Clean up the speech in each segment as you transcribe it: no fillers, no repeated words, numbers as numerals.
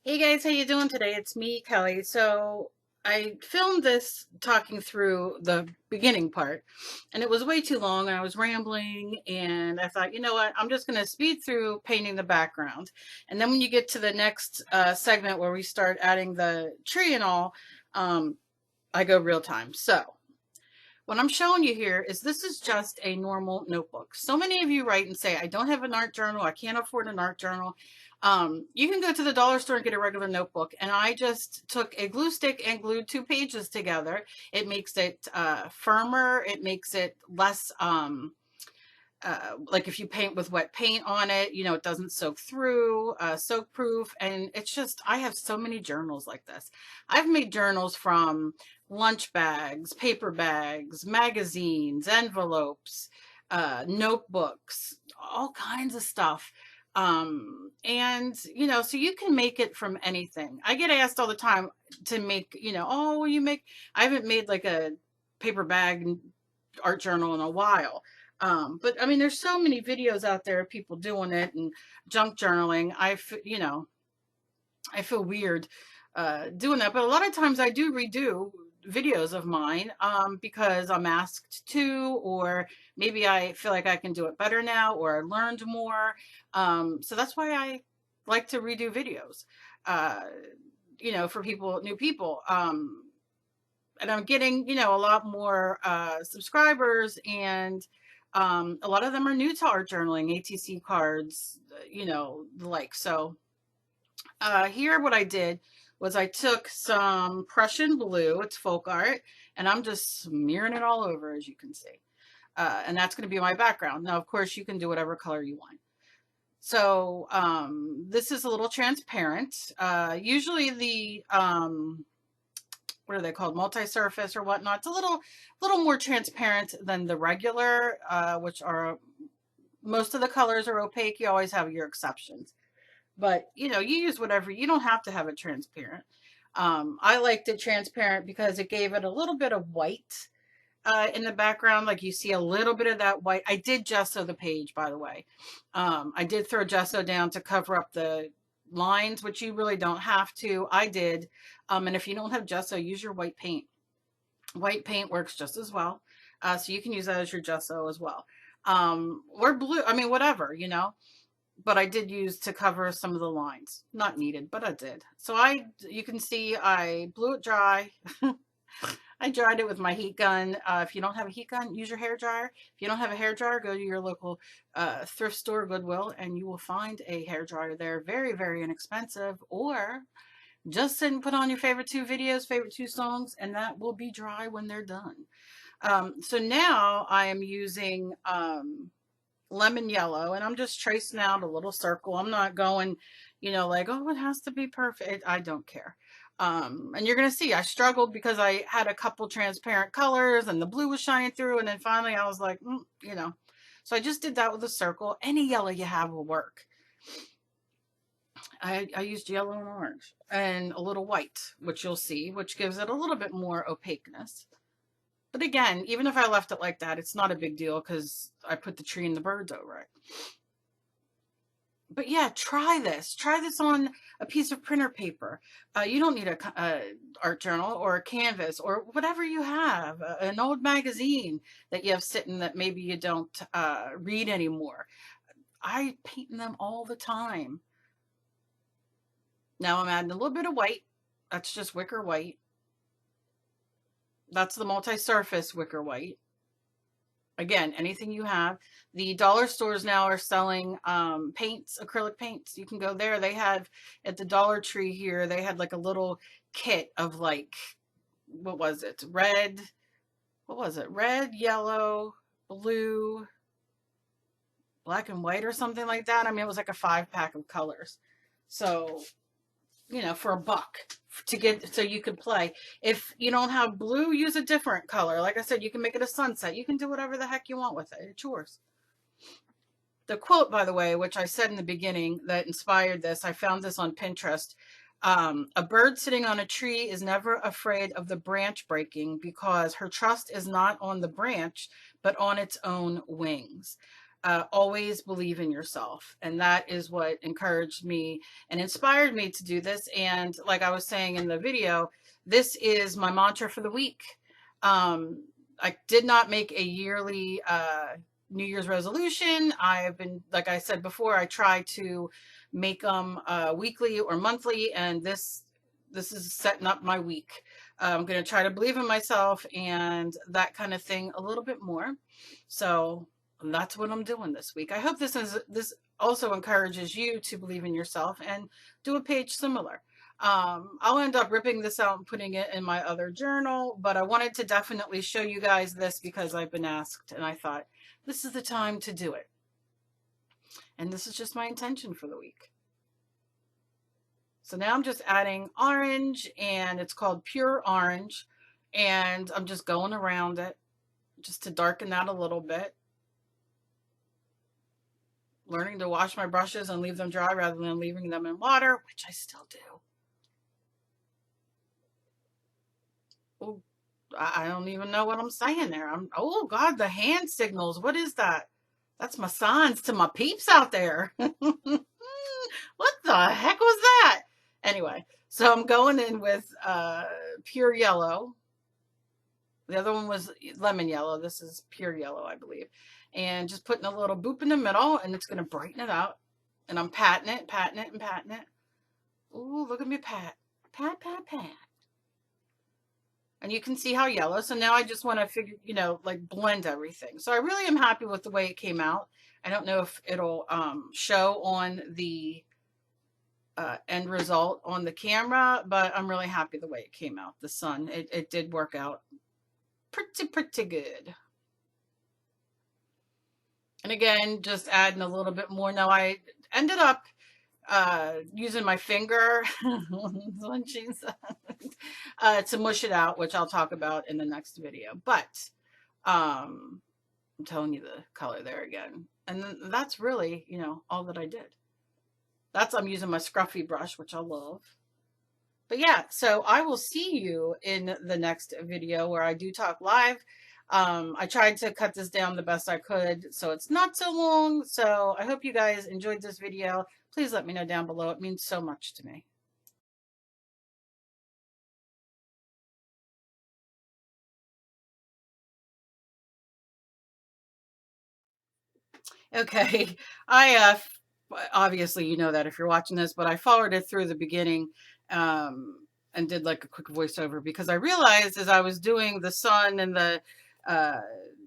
Hey guys, how you doing today? It's me, Kelly. So I filmed this talking through the beginning part, and it was way too long, and I was rambling, and I thought, you know what, I'm just going to speed through painting the background. And then when you get to the next segment where we start adding the tree and all, um, I go real time. So what I'm showing you here is this is just a normal notebook. So many of you write and say, I don't have an art journal. I can't afford an art journal. You can go to the dollar store and get a regular notebook. And I just took a glue stick and glued 2 pages together. It makes it firmer. It makes it less, like if you paint with wet paint on it, you know, it doesn't soak through, soak proof. And it's just, I have so many journals like this. I've made journals from lunch bags, paper bags, magazines, envelopes, notebooks, all kinds of stuff. And you know, so you can make it from anything. I get asked all the time to make, you know, oh, will you make, I haven't made like a paper bag art journal in a while. But I mean, there's so many videos out there of people doing it and junk journaling. You know, I feel weird doing that, but a lot of times I do redo videos of mine because I'm asked to, or maybe I feel like I can do it better now, or I learned more. So that's why I like to redo videos, uh, you know, for people, new people. And I'm getting, you know, a lot more subscribers, and a lot of them are new to art journaling, ATC cards, you know, like. So here what I did was I took some Prussian blue, it's folk art, and I'm just smearing it all over, as you can see. And that's going to be my background. Now, of course, you can do whatever color you want. So this is a little transparent. Usually the what are they called, multi-surface or whatnot, it's a little more transparent than the regular, which are, most of the colors are opaque. You always have your exceptions, but you know, you use whatever, you don't have to have it transparent. I liked it transparent because it gave it a little bit of white in the background, like you see a little bit of that white. I did gesso the page, by the way. I did throw gesso down to cover up the lines, which you really don't have to. I did. And if you don't have gesso, use your white paint. White paint works just as well. So you can use that as your gesso as well. Or blue, I mean, whatever, you know. But I did use to cover some of the lines. Not needed, but I did. So you can see I blew it dry. I dried it with my heat gun. If you don't have a heat gun, use your hair dryer. If you don't have a hair dryer, go to your local thrift store, Goodwill, and you will find a hair dryer there. Very, very inexpensive. Or just sit and put on your favorite 2 videos, favorite 2 songs, and that will be dry when they're done. So now I am using lemon yellow, and I'm just tracing out a little circle. I'm not going, you know, like, oh, it has to be perfect. I don't care. And you're going to see I struggled because I had a couple transparent colors and the blue was shining through. And then finally I was like, you know, so I just did that with a circle. Any yellow you have will work. I used yellow and orange and a little white, which you'll see, which gives it a little bit more opaqueness. But again, even if I left it like that, it's not a big deal because I put the tree and the birds over it. But yeah, try this. Try this on a piece of printer paper. You don't need a art journal or a canvas or whatever you have, an old magazine that you have sitting that maybe you don't read anymore. I paint them all the time. Now I'm adding a little bit of white. That's just wicker white. That's the multi-surface wicker white. Again, anything you have. The dollar stores now are selling paints, acrylic paints. You can go there. They have at the Dollar Tree here, they had like a little kit of like, what was it? Red, what was it? Red, yellow, blue, black and white or something like that. I mean, it was like a 5-pack of colors. So you know, for $1 to get, so you could play. If you don't have blue, use a different color. Like I said, you can make it a sunset. You can do whatever the heck you want with it. It's yours. The quote, by the way, which I said in the beginning that inspired this, I found this on Pinterest. A bird sitting on a tree is never afraid of the branch breaking because her trust is not on the branch, but on its own wings. always believe in yourself. And that is what encouraged me and inspired me to do this. And like I was saying in the video, this is my mantra for the week. Um, I did not make a yearly New Year's resolution. I've been, like I said before, I try to make them weekly or monthly, and this is setting up my week. I'm going to try to believe in myself and that kind of thing a little bit more. So that's what I'm doing this week. I hope this also encourages you to believe in yourself and do a page similar. I'll end up ripping this out and putting it in my other journal, but I wanted to definitely show you guys this because I've been asked and I thought this is the time to do it. And this is just my intention for the week. So now I'm just adding orange, and it's called Pure Orange, and I'm just going around it just to darken that a little bit. Learning to wash my brushes and leave them dry rather than leaving them in water, which I still do. Oh, I don't even know what I'm saying there. Oh God, the hand signals. What is that? That's my signs to my peeps out there. What the heck was that? Anyway, so I'm going in with pure yellow. The other one was lemon yellow. This is pure yellow, I believe. And just putting a little boop in the middle, and it's going to brighten it out. And I'm patting it, patting it, and patting it. Ooh, look at me pat. Pat, pat, pat. And you can see how yellow. So now I just want to figure, you know, like blend everything. So I really am happy with the way it came out. I don't know if it'll show on the end result on the camera, but I'm really happy the way it came out. The sun, it did work out pretty good. And again, just adding a little bit more. Now I ended up using my finger to mush it out, which I'll talk about in the next video. But I'm telling you the color there again. And then that's really, you know, all that I did. I'm using my scruffy brush, which I love. But yeah, so I will see you in the next video where I do talk live. I tried to cut this down the best I could, so it's not so long. So I hope you guys enjoyed this video. Please let me know down below. It means so much to me. Okay, I obviously you know that if you're watching this, but I followed it through the beginning and did like a quick voiceover because I realized as I was doing the sun and the uh,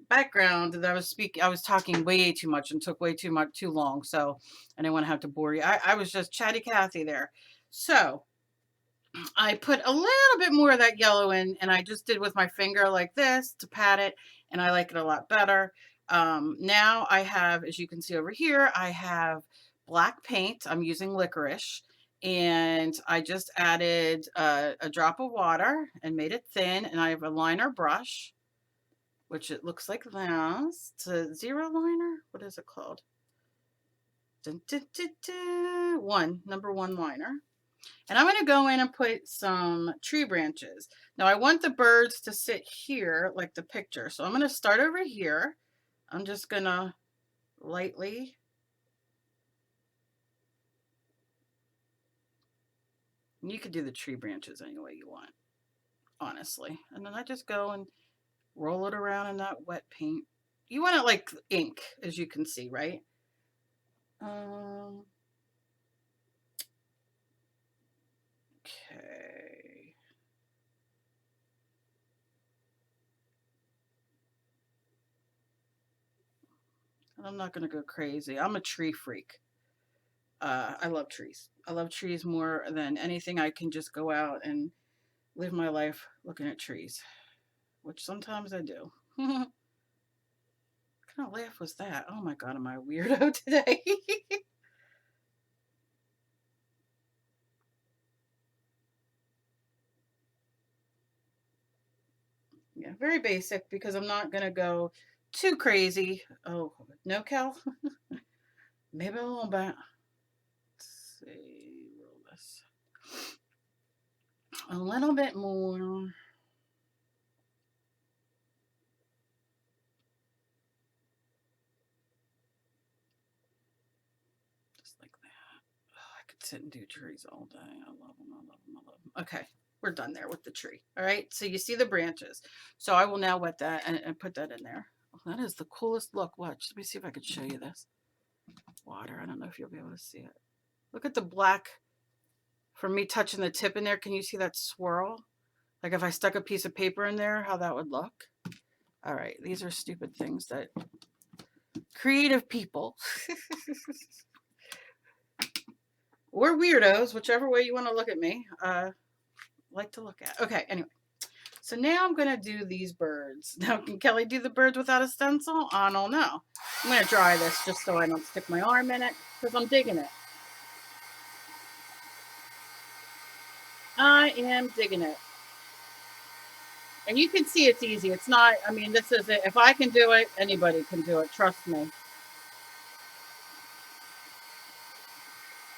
background that I was talking way too much and took way too long. So I didn't want to have to bore you. I was just chatty Cathy there. So I put a little bit more of that yellow in, and I just did with my finger like this to pat it, and I like it a lot better. Now I have, as you can see over here, I have black paint. I'm using licorice, and I just added a drop of water and made it thin, and I have a liner brush, which it looks like this. It's a zero liner. What is it called? Dun, dun, dun, dun. Number one liner. And I'm going to go in and put some tree branches. Now I want the birds to sit here like the picture. So I'm going to start over here. I'm just going to lightly. You could do the tree branches any way you want, honestly. And then I just go and roll it around in that wet paint. You want it like ink, as you can see, right? Okay. I'm not going to go crazy. I'm a tree freak. I love trees. I love trees more than anything. I can just go out and live my life looking at trees, which sometimes I do. What kind of laugh was that? Oh my God, am I a weirdo today? Yeah, very basic because I'm not going to go too crazy. Oh, no, Cal? Maybe a little bit. Let's see, roll this. A little bit more. sit and do trees all day. I love them. I love them. I love them. Okay, we're done there with the tree. All right, so you see the branches. So I will now wet that and put that in there. Oh, that is the coolest look. Watch. Let me see if I can show you this. Water. I don't know if you'll be able to see it. Look at the black from me touching the tip in there. Can you see that swirl? Like if I stuck a piece of paper in there, how that would look. All right, these are stupid things that creative people or weirdos, whichever way you want to look at me, like to look at. Okay, anyway. So now I'm going to do these birds. Now, can Kelly do the birds without a stencil? I don't know. I'm going to dry this just so I don't stick my arm in it because I'm digging it. I am digging it. And you can see it's easy. It's not, I mean, this is it. If I can do it, anybody can do it. Trust me.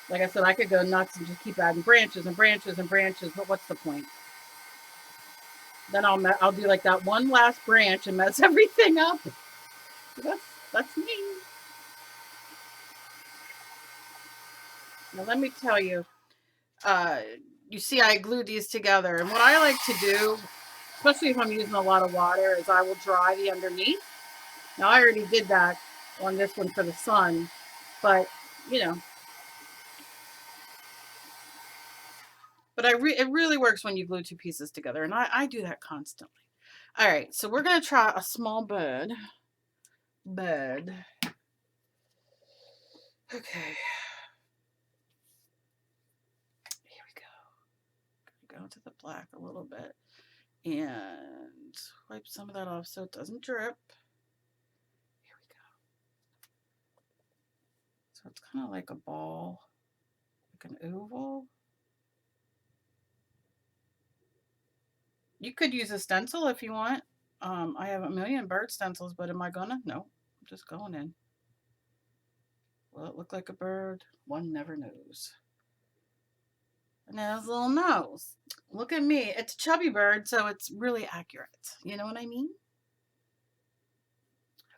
Like I said, I could go nuts and just keep adding branches and branches and branches, but what's the point? Then I'll do like that one last branch and mess everything up. That's me. Now let me tell you, you see I glued these together, and what I like to do, especially if I'm using a lot of water, is I will dry the underneath. Now I already did that on this one for the sun, but you know. But it really works when you glue two pieces together, and I do that constantly. All right, so we're going to try a small bird. Okay. Here we go. Go to the black a little bit and wipe some of that off so it doesn't drip. Here we go. So it's kind of like a ball, like an oval. You could use a stencil if you want. I have a million bird stencils, but am I gonna? No, I'm just going in. Will it look like a bird? One never knows. And it has a little nose. Look at me. It's a chubby bird, so it's really accurate. You know what I mean?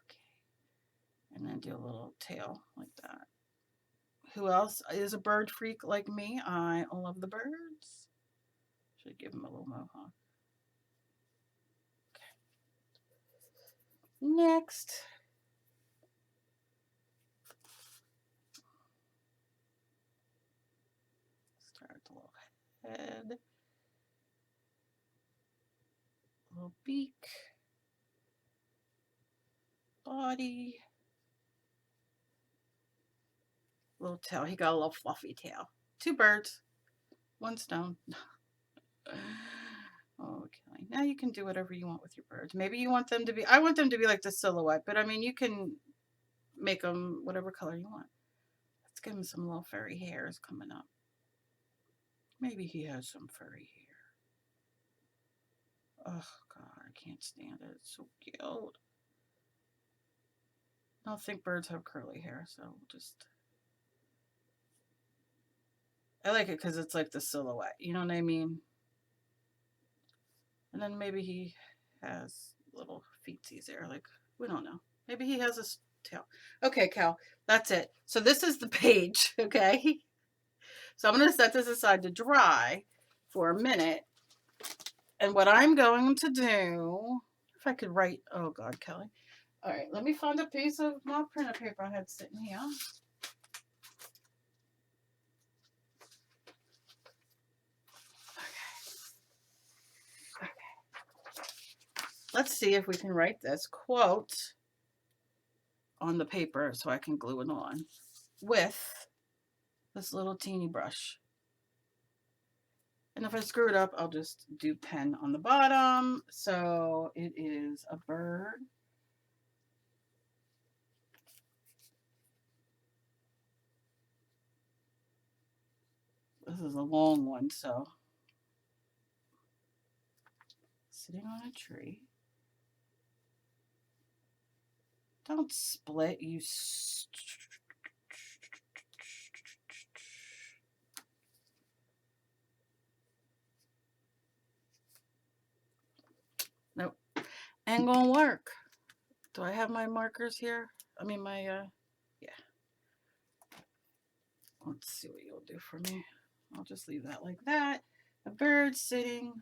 Okay. And then do a little tail like that. Who else is a bird freak like me? I love the birds. Should give him a little mohawk. Okay. Next. Start the little head. Little beak. Body. Little tail. He got a little fluffy tail. Two birds. One stone. Okay, now you can do whatever you want with your birds. Maybe you want them to be, I want them to be like the silhouette, but I mean, you can make them whatever color you want. Let's give him some little furry hairs coming up. Maybe he has some furry hair. Oh, God, I can't stand it. It's so cute. I don't think birds have curly hair, so just... I like it because it's like the silhouette. You know what I mean? And then maybe he has little feetsies there. Like, we don't know. Maybe he has a tail. Okay, Cal, that's it. So this is the page, okay? So I'm going to set this aside to dry for a minute. And what I'm going to do, if I could write, oh God, Kelly. All right, let me find a piece of my printer paper I had sitting here. Okay. Let's see if we can write this quote on the paper so I can glue it on with this little teeny brush. And if I screw it up, I'll just do pen on the bottom. So it is a bird. This is a long one, so sitting on a tree. Don't split, you nope, ain't gonna work. Do I have my markers here? I mean my, yeah. Let's see what you'll do for me. I'll just leave that like that. A bird sitting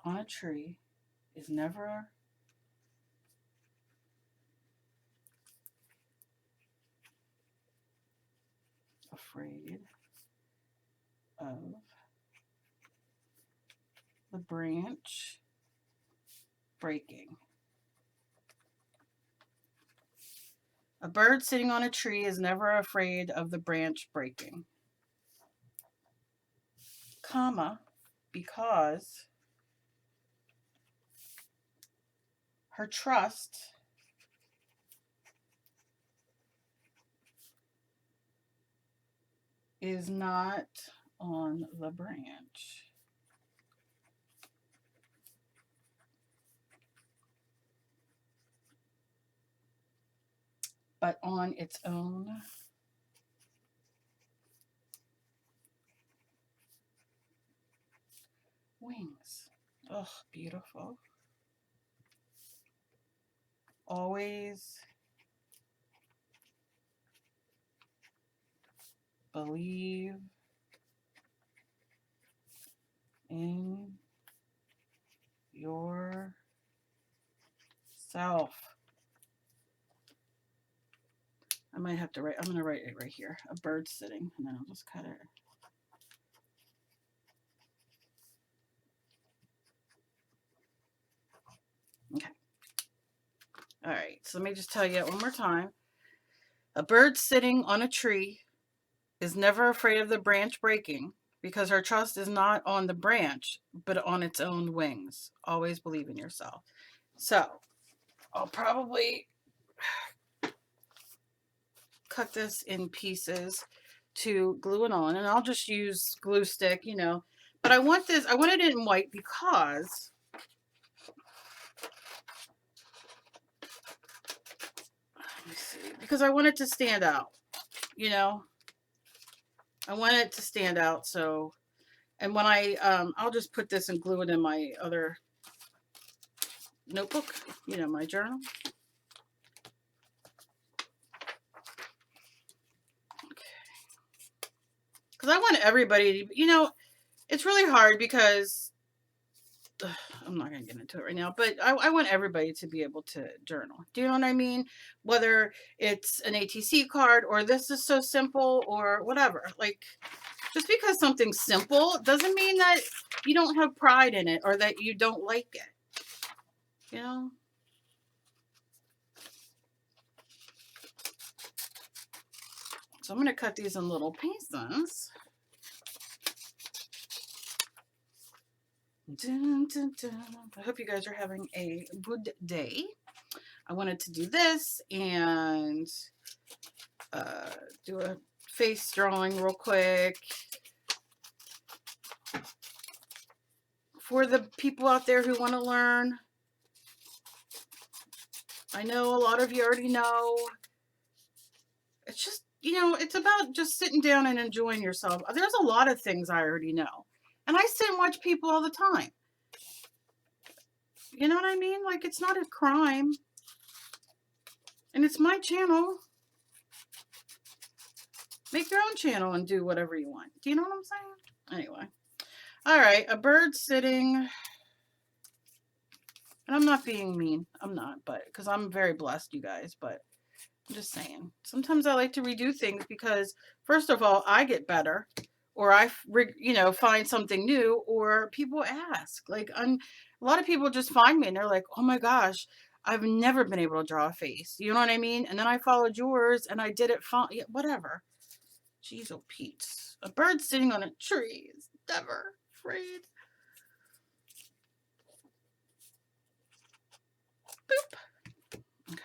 on a tree is never afraid of the branch breaking. A bird sitting on a tree is never afraid of the branch breaking, comma, because her trust is not on the branch, but on its own wings. Oh, beautiful. Always believe in yourself. I might have to write, I'm going to write it right here. A bird sitting, and then I'll just cut it. Okay. All right, so let me just tell you it one more time. A bird sitting on a tree is never afraid of the branch breaking because her trust is not on the branch, but on its own wings. Always believe in yourself. So I'll probably cut this in pieces to glue it on, and I'll just use glue stick, you know, but I want this, I wanted it in white because let me see, because I want it to stand out, you know, I want it to stand out. So, and when I'll just put this and glue it in my other notebook, you know, my journal. Because I want everybody to, you know, it's really hard because I'm not going to get into it right now, but I want everybody to be able to journal. Do you know what I mean? Whether it's an ATC card or this is so simple or whatever. Like, just because something's simple doesn't mean that you don't have pride in it or that you don't like it. You know? So I'm going to cut these in little pieces. Dun, dun, dun. I hope you guys are having a good day. I wanted to do this and do a face drawing real quick for the people out there who want to learn. I know a lot of you already know. It's just, you know, it's about just sitting down and enjoying yourself. There's a lot of things I already know. And I sit and watch people all the time. You know what I mean? Like, it's not a crime. And it's my channel. Make your own channel and do whatever you want. Do you know what I'm saying? Anyway. All right. A bird sitting. And I'm not being mean. I'm not. But because I'm very blessed, you guys. But I'm just saying. Sometimes I like to redo things because, first of all, I get better. Or I, you know, find something new. Or people ask. Like, a lot of people just find me and they're like, oh my gosh, I've never been able to draw a face. You know what I mean? And then I followed yours and I did it fine. Yeah, whatever. Jeez, oh Pete. A bird sitting on a tree is never afraid. Boop. Okay.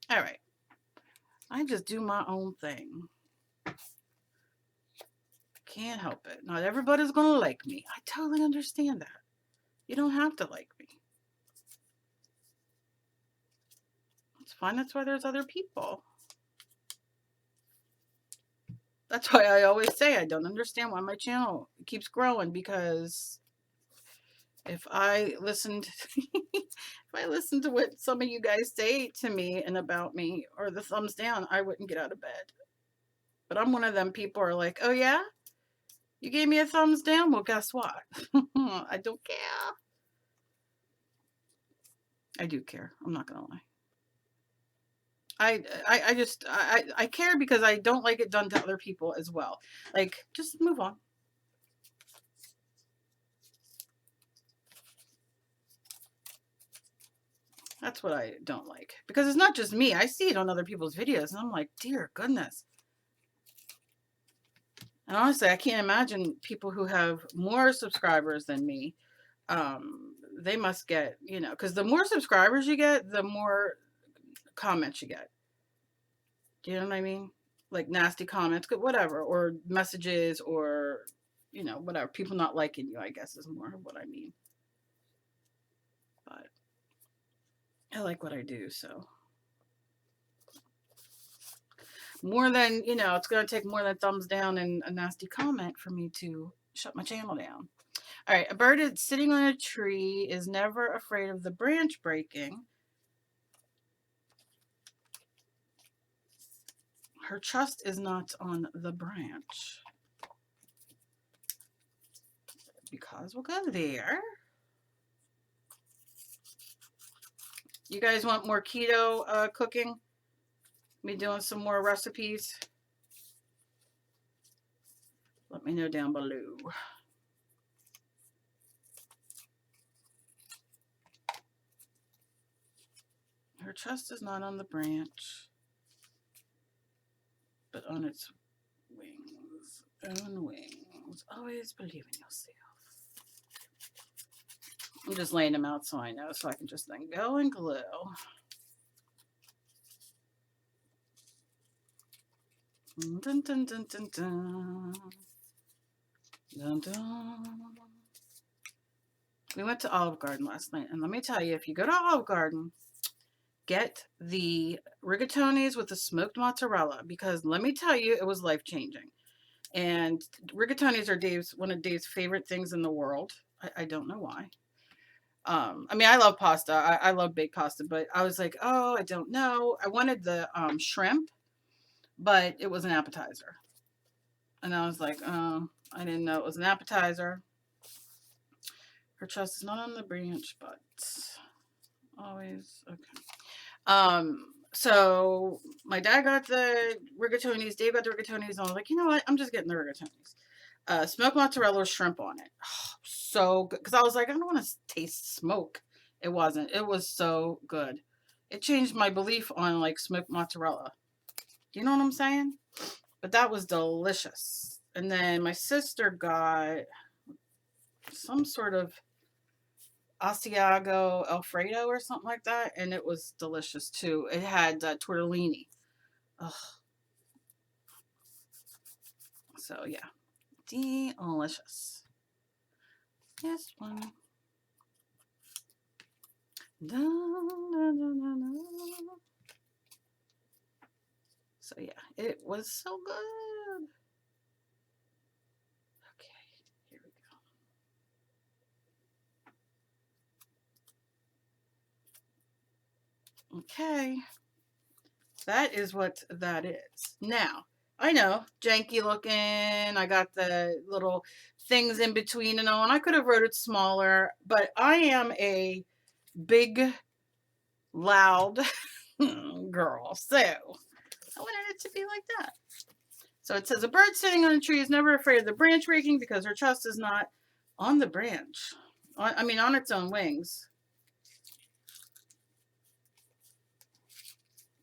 All right. I just do my own thing. Can't help it. Not everybody's going to like me. I totally understand that. You don't have to like me. It's fine. That's why there's other people. That's why I always say I don't understand why my channel keeps growing, because If I listened, if I listened to what some of you guys say to me and about me, or the thumbs down, I wouldn't get out of bed. But I'm one of them people who are like, oh yeah, you gave me a thumbs down? Well, guess what? I don't care. I do care. I'm not gonna lie. I care because I don't like it done to other people as well. Like, just move on. That's what I don't like. Because it's not just me. I see it on other people's videos and I'm like, dear goodness. And honestly, I can't imagine people who have more subscribers than me. They must get, you know, because the more subscribers you get, the more comments you get. Do you know what I mean? Like nasty comments, whatever, or messages, or, you know, whatever. People not liking you, I guess, is more what I mean. But I like what I do, so. More than, you know, it's going to take more than thumbs down and a nasty comment for me to shut my channel down. All right, a bird sitting on a tree is never afraid of the branch breaking. Her trust is not on the branch. Because we'll go there. You guys want more keto cooking? Me doing some more recipes? Let me know down below. Her trust is not on the branch, but on its wings. Own wings. Always believe in yourself. I'm just laying them out so I know, so I can just then go and glue. Dun, dun, dun, dun, dun. Dun, dun. We went to Olive Garden last night, and let me tell you, if you go to Olive Garden, get the rigatonis with the smoked mozzarella, because let me tell you, it was life-changing. And rigatonis are one of Dave's favorite things in the world. I don't know why. I mean, I love pasta. I love baked pasta, but I was like, oh, I don't know. I wanted the shrimp, but it was an appetizer. And I was like, oh, I didn't know it was an appetizer. Her trust is not on the branch, but always okay. So my dad got the rigatonis, Dave got the rigatonis, and I was like, you know what? I'm just getting the rigatonis. Smoked mozzarella with shrimp on it. Oh, so good. Because I was like, I don't want to taste smoke. It wasn't. It was so good. It changed my belief on like smoked mozzarella. Do you know what I'm saying? But that was delicious. And then my sister got some sort of Asiago Alfredo or something like that, and it was delicious too. It had tortellini. Ugh. So yeah, delicious. This one. Da, da, da, da. So yeah, it was so good. Okay, here we go. Okay, that is what that is. Now, I know, janky looking. I got the little things in between and all, and I could have wrote it smaller, but I am a big, loud girl, so I wanted it to be like that. So it says, a bird sitting on a tree is never afraid of the branch breaking because her trust is not on the branch. I mean, on its own wings.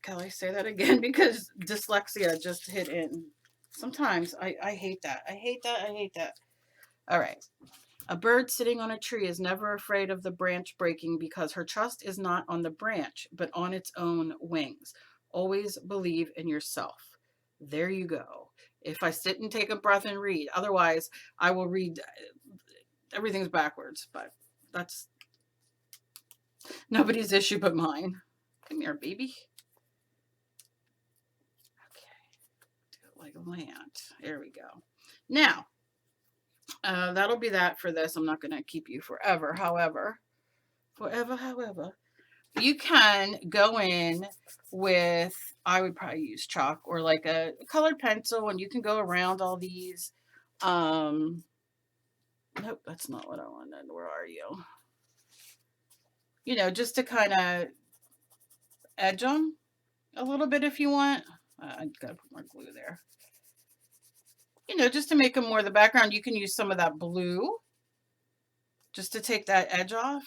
Can I say that again? Because dyslexia just hit in. Sometimes I hate that. I hate that. I hate that. All right. A bird sitting on a tree is never afraid of the branch breaking because her trust is not on the branch, but on its own wings. Always believe in yourself. There you go. If I sit and take a breath and read, otherwise I will read, everything's backwards, but that's nobody's issue but mine. Come here, baby. Okay, do it like a land. There we go. Now, That'll be that for this. I'm not going to keep you forever. However, you can go in with, I would probably use chalk or like a colored pencil, and you can go around all these. Nope, that's not what I wanted. Where are you? You know, just to kind of edge them a little bit if you want. I gotta put more glue there. You know, just to make them more the background, you can use some of that blue just to take that edge off.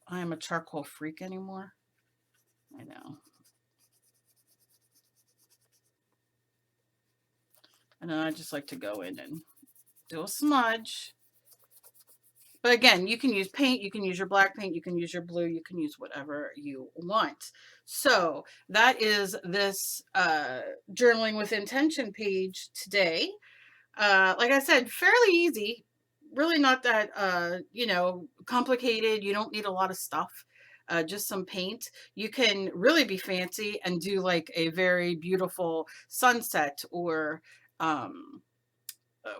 I am a charcoal freak anymore. I know. And then I just like to go in and do a smudge. But again, you can use paint, you can use your black paint, you can use your blue, you can use whatever you want. So that is this journaling with intention page today. Like I said, fairly easy, really not that, you know, complicated. You don't need a lot of stuff. Just some paint. You can really be fancy and do like a very beautiful sunset or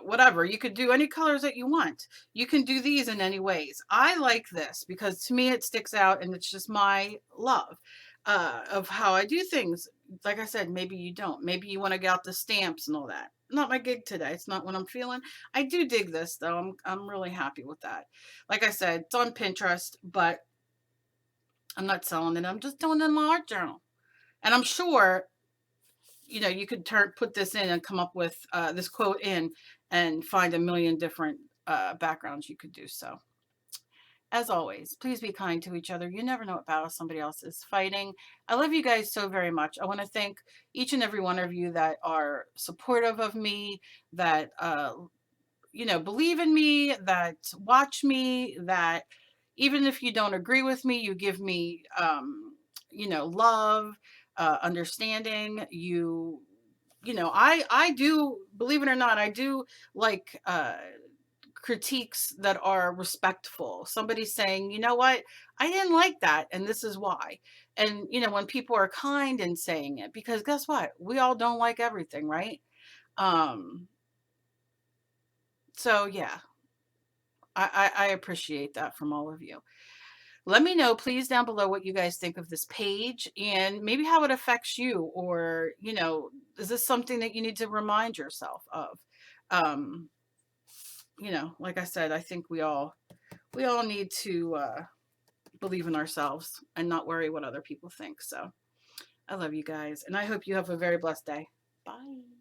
whatever. You could do any colors that you want. You can do these in any ways. I like this because to me it sticks out, and it's just my love of how I do things. Like I said, maybe you don't. Maybe you want to get out the stamps and all that. Not my gig today. It's not what I'm feeling. I do dig this though. I'm really happy with that. Like I said, it's on Pinterest, but I'm not selling it. I'm just doing it in my art journal. And I'm sure, you know, you could put this in and come up with this quote in and find a million different backgrounds you could do. So as always, please be kind to each other. You never know what battle somebody else is fighting. I love you guys so very much. I want to thank each and every one of you that are supportive of me, that you know, believe in me, that watch me, that even if you don't agree with me, you give me you know, love, understanding. You know, I do, believe it or not, I do like critiques that are respectful. Somebody saying, you know what, I didn't like that, and this is why. And you know, when people are kind in saying it, because guess what, we all don't like everything, right? um so yeah, I appreciate that from all of you. Let me know, please, down below what you guys think of this page and maybe how it affects you, or, you know, is this something that you need to remind yourself of? Um, you know, like I said, I think we all need to believe in ourselves and not worry what other people think. So I love you guys, and I hope you have a very blessed day. Bye.